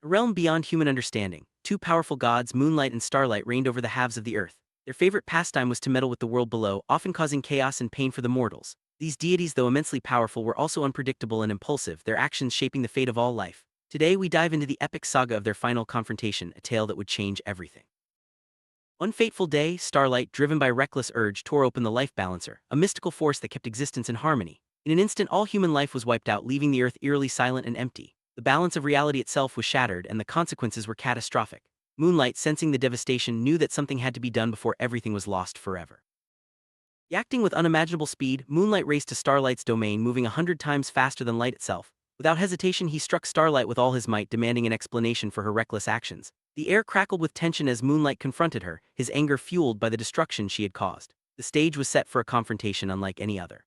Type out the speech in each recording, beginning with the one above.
A realm beyond human understanding, two powerful gods, Moonlight and Starlight, reigned over the halves of the earth. Their favorite pastime was to meddle with the world below, often causing chaos and pain for the mortals. These deities, though immensely powerful, were also unpredictable and impulsive, their actions shaping the fate of all life. Today we dive into the epic saga of their final confrontation, a tale that would change everything. One fateful day, Starlight, driven by reckless urge, tore open the life balancer, a mystical force that kept existence in harmony. In an instant, all human life was wiped out, leaving the earth eerily silent and empty. The balance of reality itself was shattered, and the consequences were catastrophic. Moonlight, sensing the devastation, knew that something had to be done before everything was lost forever. Acting with unimaginable speed, Moonlight raced to Starlight's domain, moving 100 times faster than light itself. Without hesitation, he struck Starlight with all his might, demanding an explanation for her reckless actions. The air crackled with tension as Moonlight confronted her, his anger fueled by the destruction she had caused. The stage was set for a confrontation unlike any other.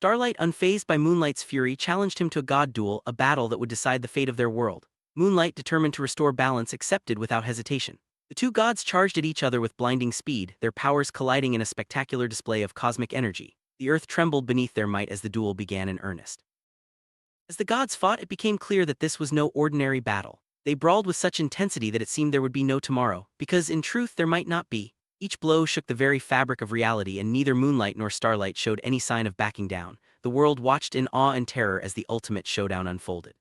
Starlight, unfazed by Moonlight's fury, challenged him to a god duel, a battle that would decide the fate of their world. Moonlight, determined to restore balance, accepted without hesitation. The two gods charged at each other with blinding speed, their powers colliding in a spectacular display of cosmic energy. The earth trembled beneath their might as the duel began in earnest. As the gods fought, it became clear that this was no ordinary battle. They brawled with such intensity that it seemed there would be no tomorrow, because in truth there might not be. Each blow shook the very fabric of reality, and neither Moonlight nor Starlight showed any sign of backing down. The world watched in awe and terror as the ultimate showdown unfolded.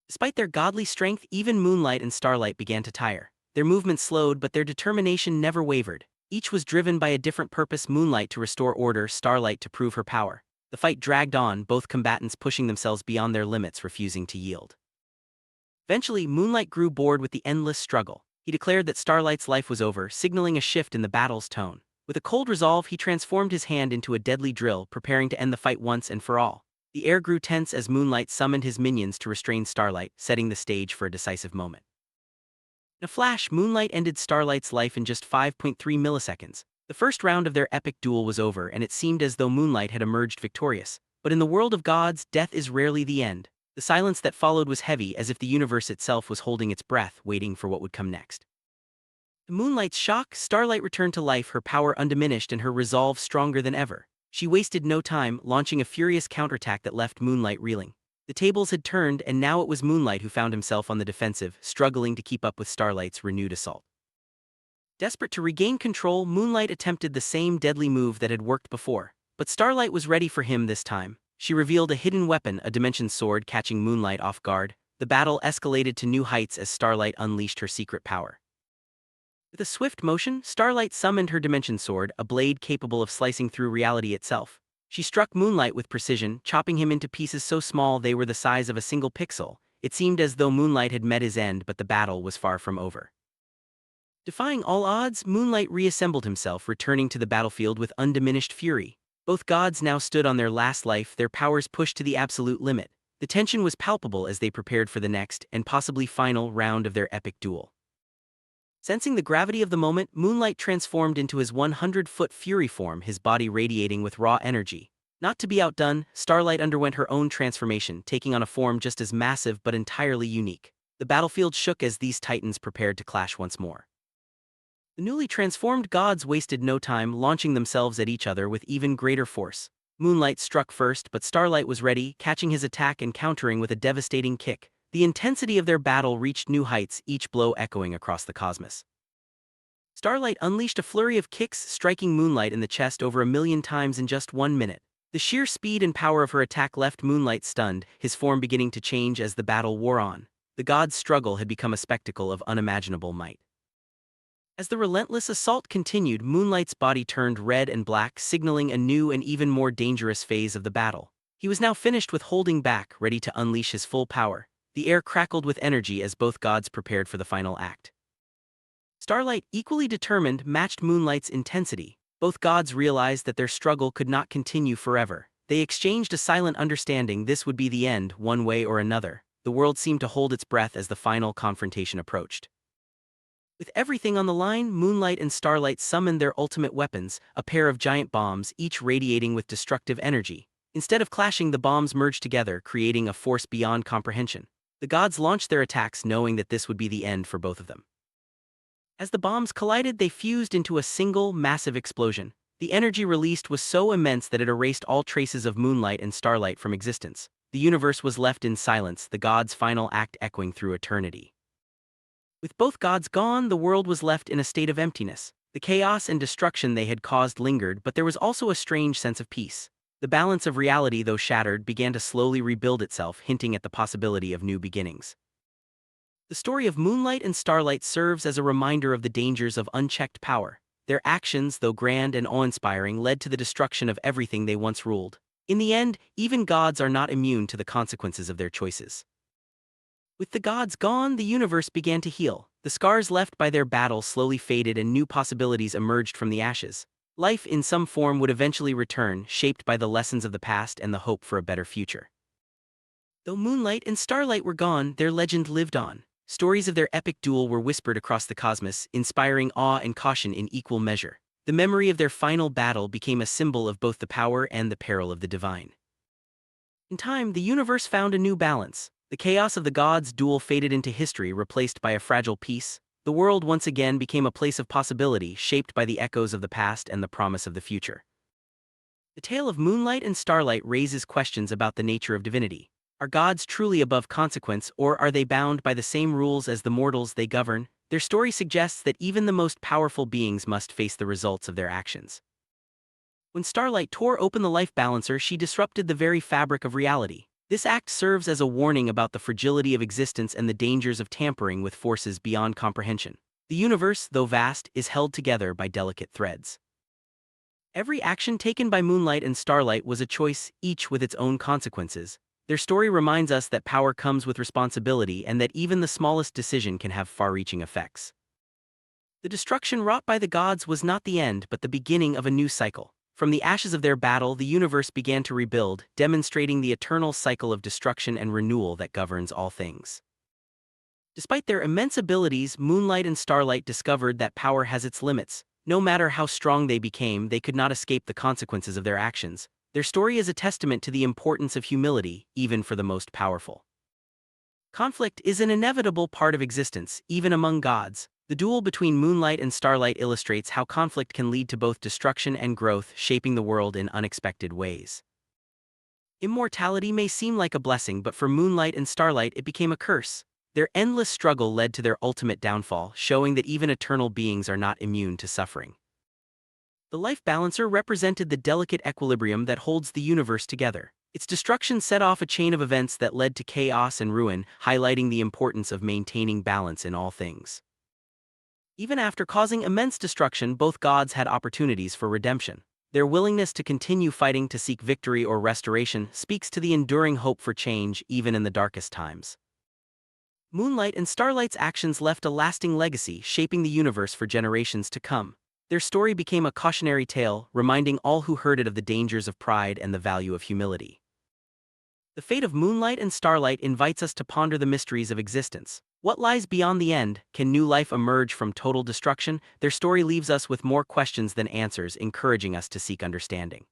Despite their godly strength, even Moonlight and Starlight began to tire. Their movements slowed, but their determination never wavered. Each was driven by a different purpose, Moonlight to restore order, Starlight to prove her power. The fight dragged on, both combatants pushing themselves beyond their limits, refusing to yield. Eventually, Moonlight grew bored with the endless struggle. He declared that Starlight's life was over, signaling a shift in the battle's tone. With a cold resolve, he transformed his hand into a deadly drill, preparing to end the fight once and for all. The air grew tense as Moonlight summoned his minions to restrain Starlight, setting the stage for a decisive moment. In a flash, Moonlight ended Starlight's life in just 5.3 milliseconds. The first round of their epic duel was over, and it seemed as though Moonlight had emerged victorious. But in the world of gods, death is rarely the end. The silence that followed was heavy, as if the universe itself was holding its breath, waiting for what would come next. To Moonlight's shock, Starlight returned to life, her power undiminished and her resolve stronger than ever. She wasted no time, launching a furious counterattack that left Moonlight reeling. The tables had turned, and now it was Moonlight who found himself on the defensive, struggling to keep up with Starlight's renewed assault. Desperate to regain control, Moonlight attempted the same deadly move that had worked before. But Starlight was ready for him this time. She revealed a hidden weapon, a dimension sword, catching Moonlight off guard. The battle escalated to new heights as Starlight unleashed her secret power. With a swift motion, Starlight summoned her dimension sword, a blade capable of slicing through reality itself. She struck Moonlight with precision, chopping him into pieces so small they were the size of a single pixel. It seemed as though Moonlight had met his end, but the battle was far from over. Defying all odds, Moonlight reassembled himself, returning to the battlefield with undiminished fury. Both gods now stood on their last life, their powers pushed to the absolute limit. The tension was palpable as they prepared for the next, and possibly final, round of their epic duel. Sensing the gravity of the moment, Moonlight transformed into his 100-foot fury form, his body radiating with raw energy. Not to be outdone, Starlight underwent her own transformation, taking on a form just as massive but entirely unique. The battlefield shook as these titans prepared to clash once more. The newly transformed gods wasted no time, launching themselves at each other with even greater force. Moonlight struck first, but Starlight was ready, catching his attack and countering with a devastating kick. The intensity of their battle reached new heights, each blow echoing across the cosmos. Starlight unleashed a flurry of kicks, striking Moonlight in the chest over 1,000,000 times in just 1 minute. The sheer speed and power of her attack left Moonlight stunned, his form beginning to change as the battle wore on. The gods' struggle had become a spectacle of unimaginable might. As the relentless assault continued, Moonlight's body turned red and black, signaling a new and even more dangerous phase of the battle. He was now finished with holding back, ready to unleash his full power. The air crackled with energy as both gods prepared for the final act. Starlight, equally determined, matched Moonlight's intensity. Both gods realized that their struggle could not continue forever. They exchanged a silent understanding this would be the end, one way or another. The world seemed to hold its breath as the final confrontation approached. With everything on the line, Moonlight and Starlight summoned their ultimate weapons, a pair of giant bombs, each radiating with destructive energy. Instead of clashing, the bombs merged together, creating a force beyond comprehension. The gods launched their attacks, knowing that this would be the end for both of them. As the bombs collided, they fused into a single, massive explosion. The energy released was so immense that it erased all traces of Moonlight and Starlight from existence. the universe was left in silence, the gods' final act echoing through eternity. With both gods gone, the world was left in a state of emptiness. The chaos and destruction they had caused lingered, but there was also a strange sense of peace. The balance of reality, though shattered, began to slowly rebuild itself, hinting at the possibility of new beginnings. The story of Moonlight and Starlight serves as a reminder of the dangers of unchecked power. Their actions, though grand and awe-inspiring, led to the destruction of everything they once ruled. In the end, even gods are not immune to the consequences of their choices. With the gods gone, the universe began to heal. The scars left by their battle slowly faded and new possibilities emerged from the ashes. Life in some form would eventually return, shaped by the lessons of the past and the hope for a better future. Though Moonlight and Starlight were gone, their legend lived on. Stories of their epic duel were whispered across the cosmos, inspiring awe and caution in equal measure. The memory of their final battle became a symbol of both the power and the peril of the divine. In time, the universe found a new balance. The chaos of the gods' duel faded into history, replaced by a fragile peace. The world once again became a place of possibility, shaped by the echoes of the past and the promise of the future. The tale of Moonlight and Starlight raises questions about the nature of divinity. Are gods truly above consequence, or are they bound by the same rules as the mortals they govern? Their story suggests that even the most powerful beings must face the results of their actions. When Starlight tore open the life balancer, she disrupted the very fabric of reality. This act serves as a warning about the fragility of existence and the dangers of tampering with forces beyond comprehension. The universe, though vast, is held together by delicate threads. Every action taken by Moonlight and Starlight was a choice, each with its own consequences. Their story reminds us that power comes with responsibility and that even the smallest decision can have far-reaching effects. The destruction wrought by the gods was not the end, but the beginning of a new cycle. From the ashes of their battle, the universe began to rebuild, demonstrating the eternal cycle of destruction and renewal that governs all things. Despite their immense abilities, Moonlight and Starlight discovered that power has its limits. No matter how strong they became, they could not escape the consequences of their actions. Their story is a testament to the importance of humility, even for the most powerful. Conflict is an inevitable part of existence, even among gods. The duel between Moonlight and Starlight illustrates how conflict can lead to both destruction and growth, shaping the world in unexpected ways. Immortality may seem like a blessing, but for Moonlight and Starlight it became a curse. Their endless struggle led to their ultimate downfall, showing that even eternal beings are not immune to suffering. The life balancer represented the delicate equilibrium that holds the universe together. Its destruction set off a chain of events that led to chaos and ruin, highlighting the importance of maintaining balance in all things. Even after causing immense destruction, both gods had opportunities for redemption. Their willingness to continue fighting to seek victory or restoration speaks to the enduring hope for change even in the darkest times. Moonlight and Starlight's actions left a lasting legacy, shaping the universe for generations to come. Their story became a cautionary tale, reminding all who heard it of the dangers of pride and the value of humility. The fate of Moonlight and Starlight invites us to ponder the mysteries of existence. What lies beyond the end? Can new life emerge from total destruction? Their story leaves us with more questions than answers, encouraging us to seek understanding.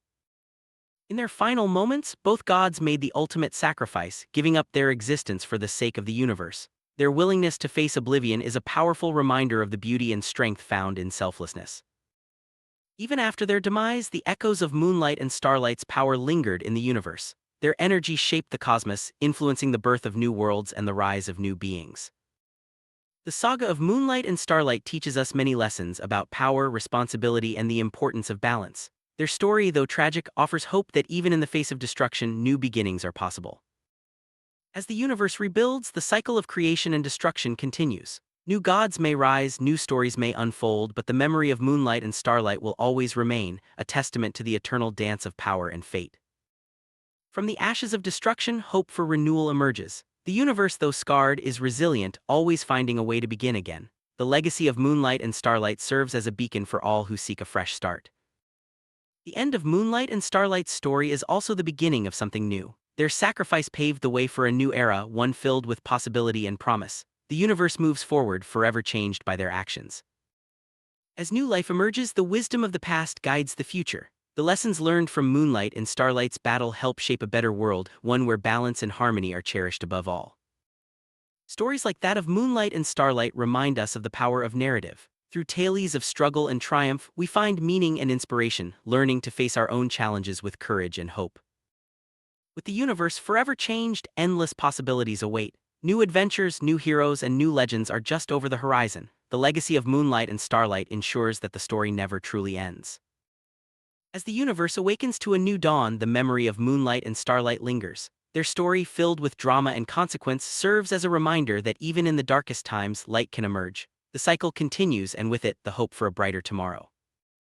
In their final moments, both gods made the ultimate sacrifice, giving up their existence for the sake of the universe. Their willingness to face oblivion is a powerful reminder of the beauty and strength found in selflessness. Even after their demise, the echoes of Moonlight and Starlight's power lingered in the universe. Their energy shaped the cosmos, influencing the birth of new worlds and the rise of new beings. The saga of Moonlight and Starlight teaches us many lessons about power, responsibility, and the importance of balance. Their story, though tragic, offers hope that even in the face of destruction, new beginnings are possible. As the universe rebuilds, the cycle of creation and destruction continues. New gods may rise, new stories may unfold, but the memory of Moonlight and Starlight will always remain, a testament to the eternal dance of power and fate. From the ashes of destruction, hope for renewal emerges. The universe, though scarred, is resilient, always finding a way to begin again. The legacy of Moonlight and Starlight serves as a beacon for all who seek a fresh start. The end of Moonlight and Starlight's story is also the beginning of something new. Their sacrifice paved the way for a new era, one filled with possibility and promise. The universe moves forward, forever changed by their actions. As new life emerges, the wisdom of the past guides the future. The lessons learned from Moonlight and Starlight's battle help shape a better world, one where balance and harmony are cherished above all. Stories like that of Moonlight and Starlight remind us of the power of narrative. Through tales of struggle and triumph, we find meaning and inspiration, learning to face our own challenges with courage and hope. With the universe forever changed, endless possibilities await. New adventures, new heroes, and new legends are just over the horizon. The legacy of Moonlight and Starlight ensures that the story never truly ends. As the universe awakens to a new dawn, the memory of Moonlight and Starlight lingers. Their story, filled with drama and consequence, serves as a reminder that even in the darkest times, light can emerge. The cycle continues, and with it, the hope for a brighter tomorrow.